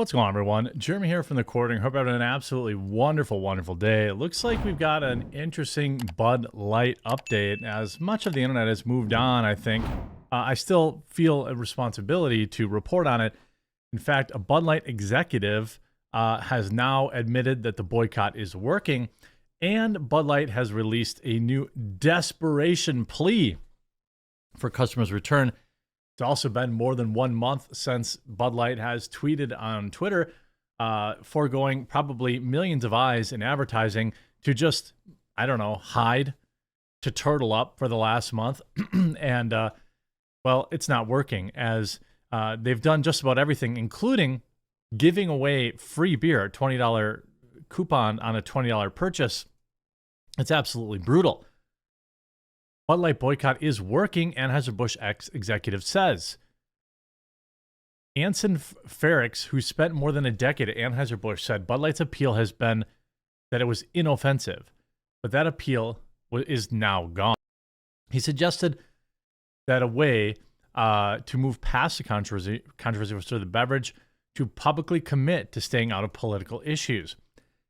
What's going on, everyone? Jeremy here from the Quartering. Hope you're having an absolutely wonderful, wonderful day. It looks like we've got an interesting Bud Light update. As much of the internet has moved on, I think, I still feel a responsibility to report on it. In fact, a Bud Light executive has now admitted that the boycott is working, and Bud Light has released a new desperation plea for customers' return. It's also been more than 1 month since Bud Light has tweeted on Twitter, foregoing probably millions of eyes in advertising to just, I don't know, hide, to turtle up for the last month. And, well, it's not working, as they've done just about everything, including giving away free beer, $20 coupon on a $20 purchase. It's absolutely brutal. Bud Light boycott is working, Anheuser-Busch executive says. Anson Ferrix, who spent more than a decade at Anheuser-Busch, said Bud Light's appeal has been that it was inoffensive, but that appeal is now gone. He suggested that a way to move past the controversy was for the beverage to publicly commit to staying out of political issues.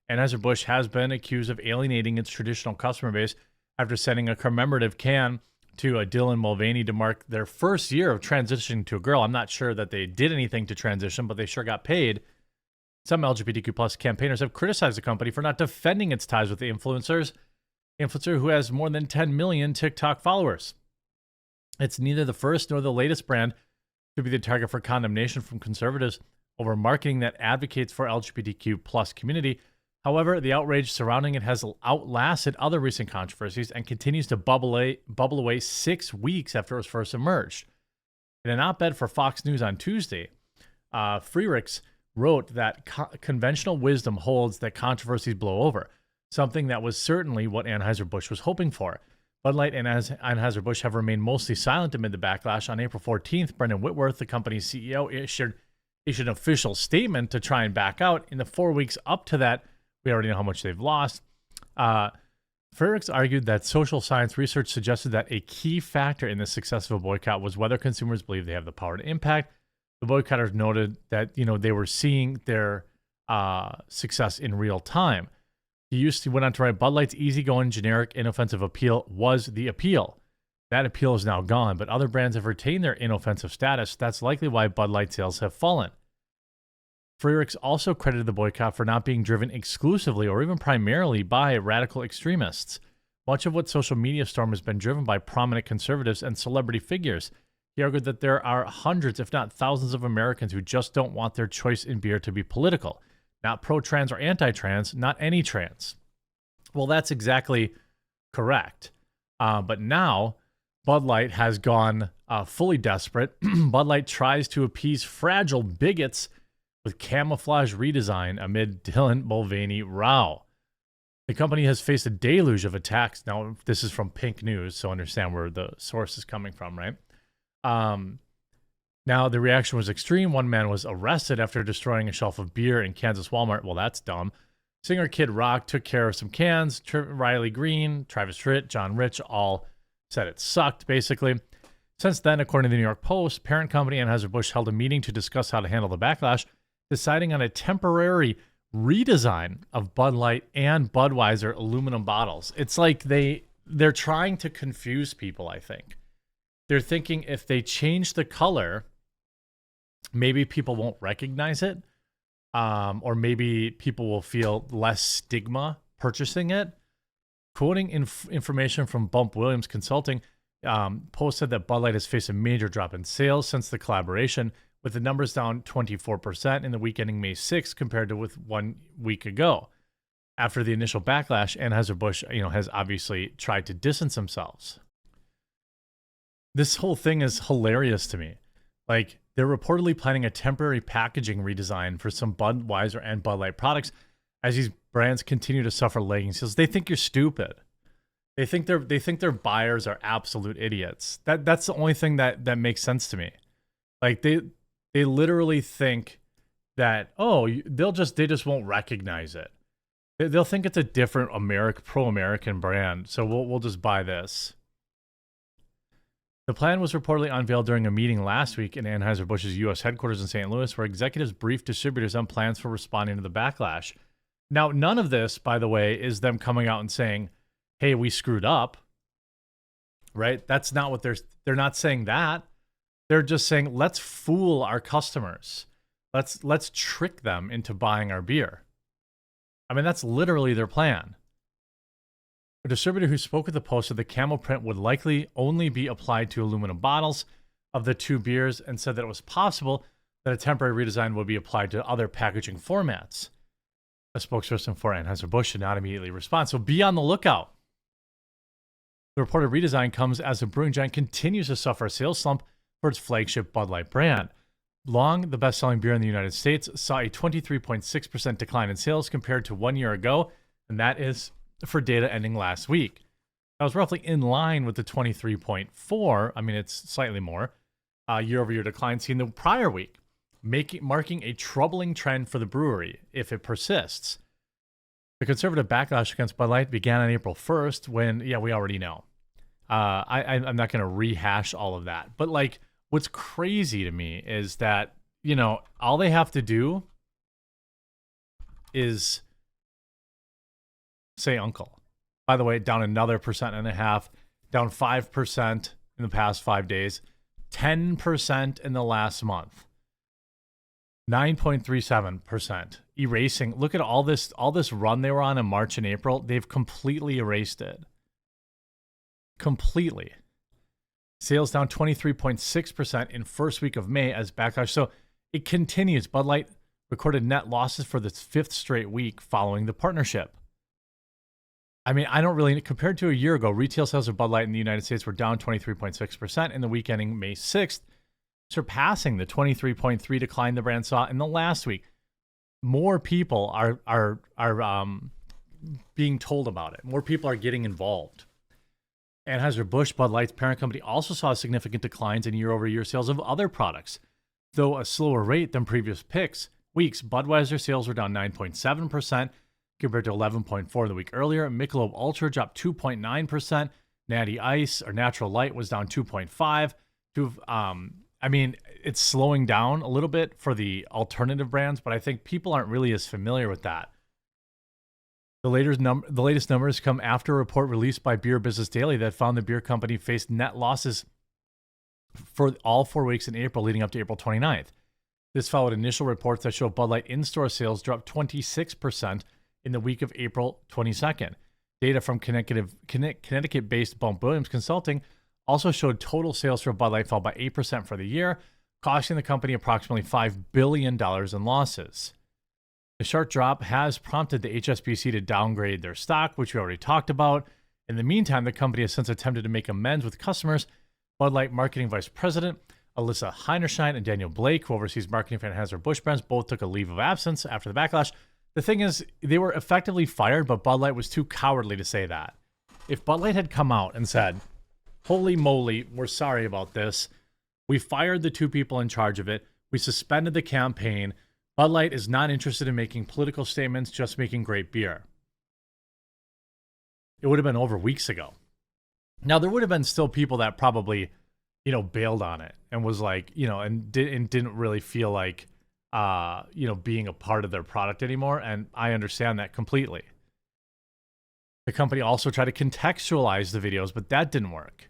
Anheuser-Busch has been accused of alienating its traditional customer base after sending a commemorative can to Dylan Mulvaney to mark their first year of transitioning to a girl. I'm not sure that they did anything to transition, but they sure got paid. Some LGBTQ plus campaigners have criticized the company for not defending its ties with the influencer who has more than 10 million TikTok followers. It's neither the first nor the latest brand to be the target for condemnation from conservatives over marketing that advocates for LGBTQ plus community. However, the outrage surrounding it has outlasted other recent controversies and continues to bubble away 6 weeks after it was first emerged. In an op-ed for Fox News on Tuesday, Freirix wrote that conventional wisdom holds that controversies blow over, something that was certainly what Anheuser-Busch was hoping for. Bud Light and Anheuser-Busch have remained mostly silent amid the backlash. On April 14th, Brendan Whitworth, the company's CEO, issued an official statement to try and back out. In the 4 weeks up to that, we already know how much they've lost. Ferrix argued that social science research suggested that a key factor in the success of a boycott was whether consumers believe they have the power to impact. The boycotters noted that they were seeing their success in real time. He went on to write, Bud Light's easygoing, generic, inoffensive appeal was the appeal. That appeal is now gone, but other brands have retained their inoffensive status. That's likely why Bud Light sales have fallen. Freirix also credited the boycott for not being driven exclusively or even primarily by radical extremists. Much of what social media storm has been driven by prominent conservatives and celebrity figures. He argued that there are hundreds, if not thousands, of Americans who just don't want their choice in beer to be political. Not pro-trans or anti-trans, not any trans. Well, that's exactly correct. But now, Bud Light has gone fully desperate. Bud Light tries to appease fragile bigots with camouflage redesign amid Dylan Mulvaney row. The company has faced a deluge of attacks. Now, this is from Pink News, so understand where the source is coming from, right? Now, the reaction was extreme. One man was arrested after destroying a shelf of beer in Kansas Walmart. Well, that's dumb. Singer Kid Rock took care of some cans. Riley Green, Travis Tritt, John Rich all said it sucked, basically. Since then, according to the New York Post, parent company Anheuser-Busch held a meeting to discuss how to handle the backlash, deciding on a temporary redesign of Bud Light and Budweiser aluminum bottles. It's like they're trying to confuse people, I think. They're thinking if they change the color, maybe people won't recognize it, or maybe people will feel less stigma purchasing it. Quoting information from Bump Williams Consulting, Post said that Bud Light has faced a major drop in sales since the collaboration, with the numbers down 24% in the week ending May 6th compared to with 1 week ago. After the initial backlash, Anheuser-Busch, has obviously tried to distance themselves. This whole thing is hilarious to me. Like, they're reportedly planning a temporary packaging redesign for some Budweiser and Bud Light products as these brands continue to suffer lagging sales. They think you're stupid. They think their buyers are absolute idiots. That's the only thing that makes sense to me. Like, they literally think that, they just won't recognize it. They'll think it's a different pro-American brand, so we'll just buy this. The plan was reportedly unveiled during a meeting last week in Anheuser-Busch's U.S. headquarters in St. Louis, where executives briefed distributors on plans for responding to the backlash. Now, none of this, by the way, is them coming out and saying, hey, we screwed up, right? That's not what they're not saying that. They're just saying, let's fool our customers. Let's trick them into buying our beer. I mean, that's literally their plan. A distributor who spoke with the Post said the camel print would likely only be applied to aluminum bottles of the two beers and said that it was possible that a temporary redesign would be applied to other packaging formats. A spokesperson for Anheuser-Busch did not immediately respond, so be on the lookout. The reported redesign comes as the brewing giant continues to suffer a sales slump for its flagship Bud Light brand. Long, the best-selling beer in the United States, saw a 23.6% decline in sales compared to 1 year ago, and that is for data ending last week. That was roughly in line with the 23.4, I mean, it's slightly more, year-over-year decline seen the prior week, marking a troubling trend for the brewery if it persists. The conservative backlash against Bud Light began on April 1st when, we already know. I'm not going to rehash all of that. But, like, what's crazy to me is that, all they have to do is say uncle. By the way, down another 1.5%, down 5% in the past 5 days, 10% in the last month. 9.37%. Erasing. Look at all this run they were on in March and April. They've completely erased it. Completely. Sales down 23.6% in first week of May as backlash. So it continues. Bud Light recorded net losses for the 5th straight week following the partnership. I mean, I don't really, compared to a year ago, retail sales of Bud Light in the United States were down 23.6% in the week ending May 6th, surpassing the 23.3% decline the brand saw in the last week. More people are being told about it. More people are getting involved. Anheuser-Busch, Bud Light's parent company, also saw significant declines in year-over-year sales of other products. Though a slower rate than previous weeks, Budweiser sales were down 9.7% compared to 11.4% the week earlier. Michelob Ultra dropped 2.9%. Natty Ice, or Natural Light, was down 2.5%. I mean, it's slowing down a little bit for the alternative brands, but I think people aren't really as familiar with that. The latest numbers come after a report released by Beer Business Daily that found the beer company faced net losses for all 4 weeks in April leading up to April 29th. This followed initial reports that show Bud Light in-store sales dropped 26% in the week of April 22nd. Data from Connecticut-based Bump Williams Consulting also showed total sales for Bud Light fell by 8% for the year, costing the company approximately $5 billion in losses. The sharp drop has prompted the HSBC to downgrade their stock, which we already talked about. In the meantime, the company has since attempted to make amends with customers. Bud Light Marketing Vice President Alyssa Heinerschein and Daniel Blake, who oversees marketing for Anheuser-Busch brands, both took a leave of absence after the backlash. The thing is, they were effectively fired, but Bud Light was too cowardly to say that. If Bud Light had come out and said, holy moly, we're sorry about this. We fired the two people in charge of it. We suspended the campaign. Bud Light is not interested in making political statements, just making great beer. It would have been over weeks ago. Now, there would have been still people that probably, bailed on it and was like, and didn't really feel like, being a part of their product anymore. And I understand that completely. The company also tried to contextualize the videos, but that didn't work.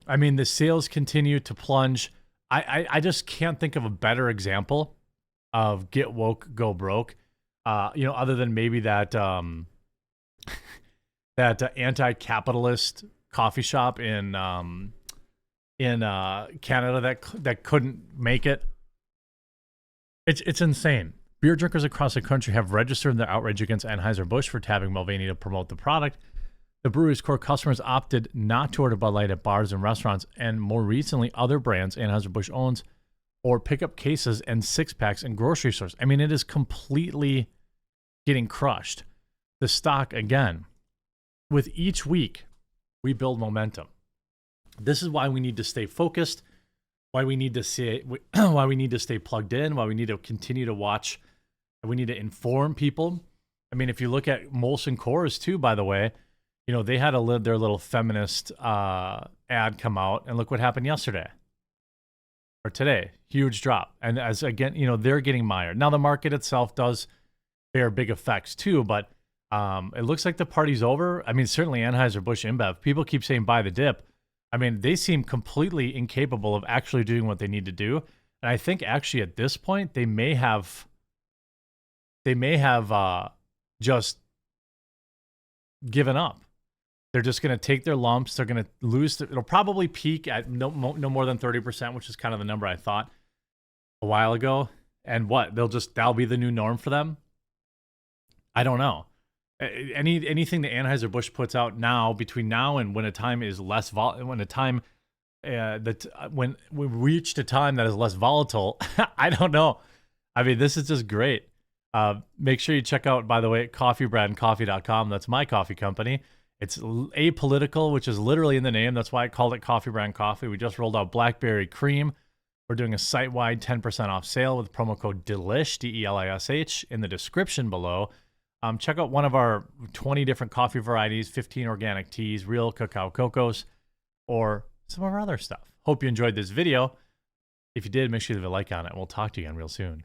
I mean, the sales continue to plunge. I just can't think of a better example of get woke, go broke, other than maybe that that anti-capitalist coffee shop in Canada that couldn't make it. It's insane. Beer drinkers across the country have registered their outrage against Anheuser-Busch for tapping Mulvaney to promote the product. The brewery's core customers opted not to order Bud Light at bars and restaurants, and more recently, other brands Anheuser-Busch owns or pick up cases and six-packs in grocery stores. I mean, it is completely getting crushed. The stock, again, with each week, we build momentum. This is why we need to stay focused, why we need to stay plugged in, why we need to continue to watch, and we need to inform people. I mean, if you look at Molson Coors too, by the way, You know, they had their little feminist ad come out, and look what happened yesterday or today. Huge drop. And as again, you know, they're getting mired. Now the market itself does bear big effects too, but it looks like the party's over. I mean, certainly Anheuser-Busch InBev. People keep saying buy the dip. I mean, they seem completely incapable of actually doing what they need to do. And I think actually at this point they may have just given up. They're just going to take their lumps. They're going to lose. It'll probably peak at no more than 30%, which is kind of the number I thought a while ago. And what? That'll be the new norm for them. I don't know. Anything that Anheuser-Busch puts out now, between now and when a time is less when we reached a time that is less volatile, I don't know. I mean, this is just great. Make sure you check out, by the way, coffeebrandcoffee.com. That's my coffee company. It's apolitical, which is literally in the name. That's why I called it Coffee Brand Coffee. We just rolled out Blackberry Cream. We're doing a site-wide 10% off sale with promo code DELISH, DELISH, in the description below. Check out one of our 20 different coffee varieties, 15 organic teas, real cacao cocos, or some of our other stuff. Hope you enjoyed this video. If you did, make sure to leave a like on it. We'll talk to you again real soon.